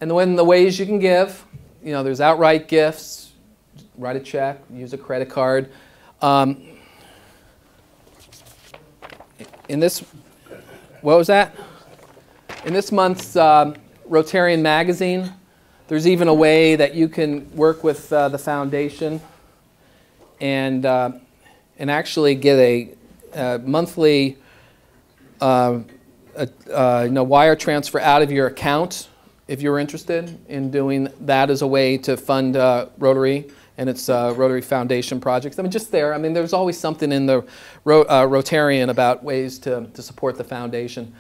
And then the ways you can give, you know, there's outright gifts, write a check, use a credit card. In this, what was that? In this month's Rotarian magazine, there's even a way that you can work with the foundation and actually get a monthly wire transfer out of your account if you're interested in doing that as a way to fund Rotary and its Rotary Foundation projects. I mean, just there. I mean, there's always something in the Rotarian about ways to support the foundation.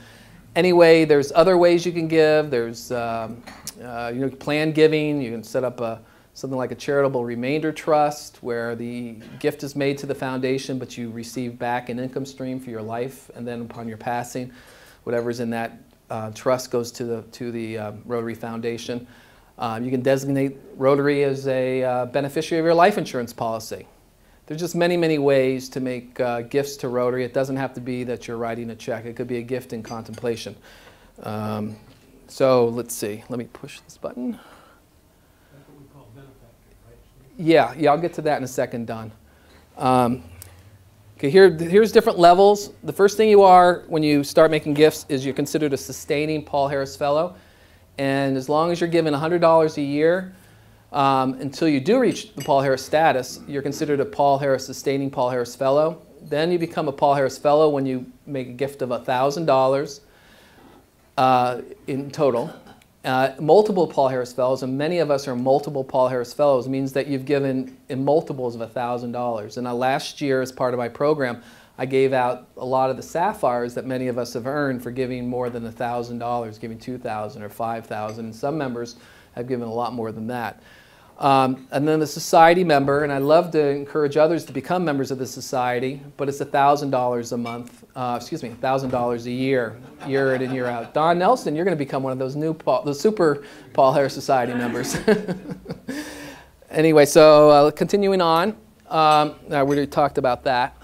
Anyway, there's other ways you can give. There's planned giving. You can set up something like a charitable remainder trust where the gift is made to the foundation, but you receive back an income stream for your life, and then upon your passing, whatever's in that trust goes to the Rotary Foundation. You can designate Rotary as a beneficiary of your life insurance policy. There's just many, many ways to make gifts to Rotary. It doesn't have to be that you're writing a check. It could be a gift in contemplation. So let's see. Let me push this button. That's what we call benefactor, right? Yeah, I'll get to that in a second, Don. Okay, here's different levels. The first thing you are when you start making gifts is you're considered a sustaining Paul Harris Fellow. And as long as you're given $100 a year until you do reach the Paul Harris status, you're considered a Paul Harris Sustaining Paul Harris Fellow. Then you become a Paul Harris Fellow when you make a gift of $1,000 in total. Multiple Paul Harris Fellows, and many of us are multiple Paul Harris Fellows, means that you've given in multiples of $1,000. And last year, as part of my program, I gave out a lot of the sapphires that many of us have earned for giving more than $1,000, giving $2,000 or $5,000. And some members have given a lot more than that. And then the society member, and I love to encourage others to become members of the society, but it's $1,000 a month, $1,000 a year, year in and year out. Don Nelson, you're going to become one of those new the super Paul Harris Society members. Anyway, so continuing on, we already talked about that.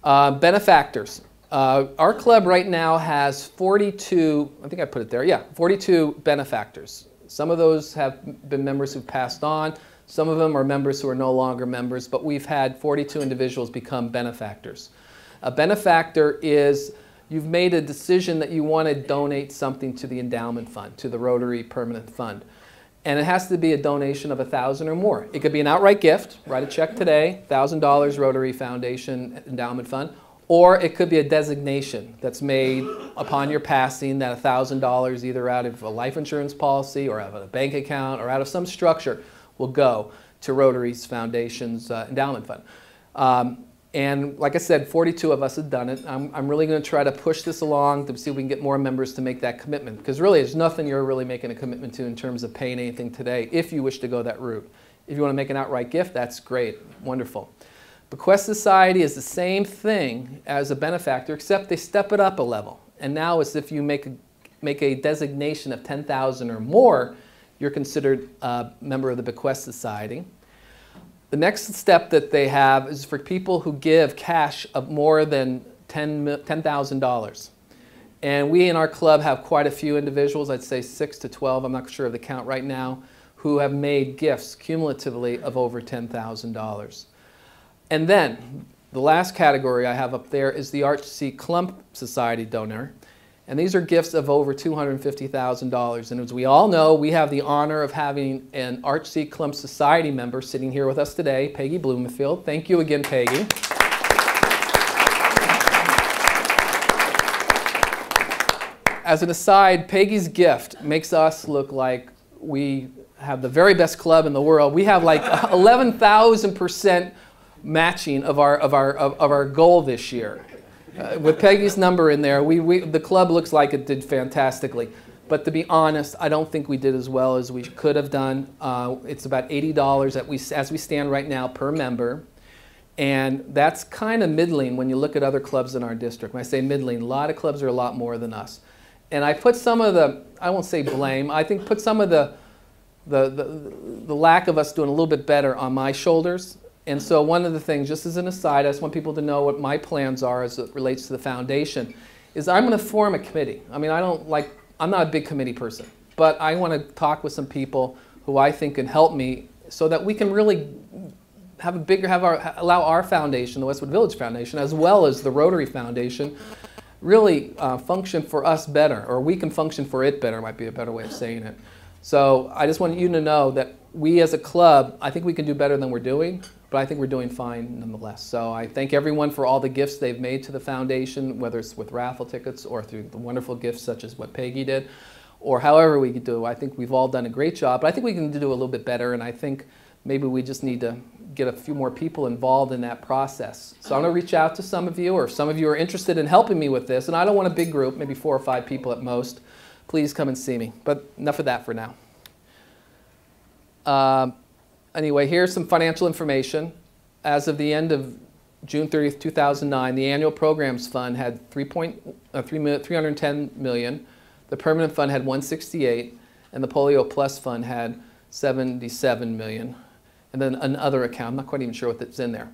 Benefactors. Our club right now has 42, I think I put it there, yeah, 42 benefactors. Some of those have been members who've passed on. Some of them are members who are no longer members, but we've had 42 individuals become benefactors. A benefactor is you've made a decision that you want to donate something to the endowment fund, to the Rotary Permanent Fund. And it has to be a donation of $1,000 or more. It could be an outright gift, write a check today, $1,000 Rotary Foundation Endowment Fund, or it could be a designation that's made upon your passing that $1,000 either out of a life insurance policy or out of a bank account or out of some structure will go to Rotary's Foundation's endowment fund. And like I said, 42 of us have done it. I'm really going to try to push this along to see if we can get more members to make that commitment. Because really, there's nothing you're really making a commitment to in terms of paying anything today if you wish to go that route. If you want to make an outright gift, that's great, wonderful. Bequest Society is the same thing as a benefactor, except they step it up a level. And now it's if you make a designation of $10,000 or more, you're considered a member of the Bequest Society. The next step that they have is for people who give cash of more than $10,000. And we in our club have quite a few individuals, I'd say 6 to 12, I'm not sure of the count right now, who have made gifts cumulatively of over $10,000. And then the last category I have up there is the Archie C. Klump Society donor. And these are gifts of over $250,000. And as we all know, we have the honor of having an Archie C. Klump Society member sitting here with us today, Peggy Blumenfield. Thank you again, Peggy. As an aside, Peggy's gift makes us look like we have the very best club in the world. We have like 11,000% matching of our goal this year. With Peggy's number in there, the club looks like it did fantastically. But to be honest, I don't think we did as well as we could have done. It's about $80 as we stand right now per member. And that's kind of middling when you look at other clubs in our district. When I say middling, a lot of clubs are a lot more than us. And I put some of the, I won't say blame, I think put some of the lack of us doing a little bit better on my shoulders. And so one of the things, just as an aside, I just want people to know what my plans are as it relates to the foundation, is I'm going to form a committee. I mean, I'm not a big committee person. but I want to talk with some people who I think can help me so that we can really allow our foundation, the Westwood Village Foundation, as well as the Rotary Foundation, really function for us better, or we can function for it better, might be a better way of saying it. So I just want you to know that we as a club, I think we can do better than we're doing, but I think we're doing fine nonetheless. So I thank everyone for all the gifts they've made to the foundation, whether it's with raffle tickets or through the wonderful gifts such as what Peggy did, or however we could do. I think we've all done a great job, but I think we can do a little bit better, and I think maybe we just need to get a few more people involved in that process. So I'm going to reach out to some of you, or if some of you are interested in helping me with this, and I don't want a big group, maybe 4 or 5 people at most. Please come and see me. But enough of that for now. Anyway, here's some financial information. As of the end of June 30th, 2009, the annual programs fund had $310 million. The permanent fund had $168, and the Polio Plus fund had $77 million. And then another account, I'm not quite even sure what that's in there.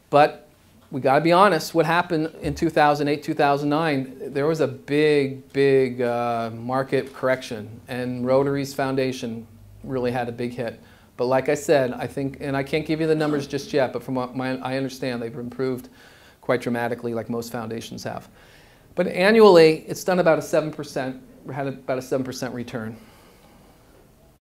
But we got to be honest, what happened in 2008, 2009, there was a big market correction, and Rotary's Foundation really had a big hit. But like I said, I think, and I can't give you the numbers just yet, but from what I understand, they've improved quite dramatically like most foundations have. But annually, it's done about a 7%, had about a 7% return.